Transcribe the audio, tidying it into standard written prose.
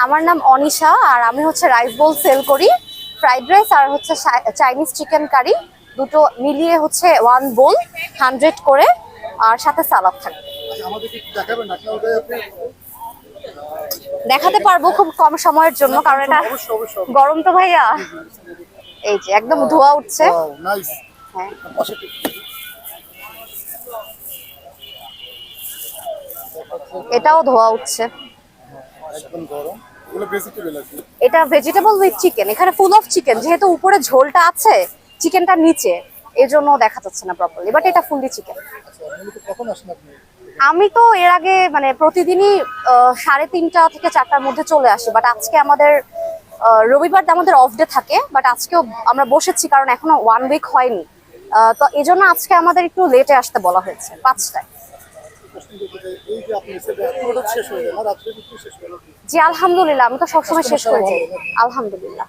আমার নাম অনিশা, আর আমি হচ্ছে রাইস বোল সেল করি। ফ্রাইড রাইস আর হচ্ছে চাইনিজ চিকেন কারি দুটো মিলিয়ে হচ্ছে 1 বোল 100 করে, আর সাথে সালাদ থাকে। দেখাতে পারবো খুব কম সময়ের জন্য, কারণ এটা গরম তো ভাইয়া। এই যে একদম ধোয়া উঠছে। হ্যাঁ, এটাও ধোয়া উঠছে। এটা ভেজিটেবল উইথ চিকেন, এখানে ফুল অফ চিকেন, যেহেতু উপরে ঝোলটা আছে চিকেনটা নিচে, এজন্য দেখা যাচ্ছে না প্রপারলি, বাট এটা ফুললি চিকেন। আমি তো এর আগে মানে প্রতিদিনই 3:30 থেকে 4টার মধ্যে চলে আসি, বাট আজকে আমাদের রবিবার আমাদের অফ ডে থাকে, বাট আজকেও আমরা বসেছি কারণ এখনো 1 উইক হয়নি। তো এই জন্য আজকে আমাদের একটু লেটে আসতে বলা হয়েছে, 5টায়। জি আলহামদুলিল্লাহ, আমি তো সবসময় শেষ করে যাই আলহামদুলিল্লাহ।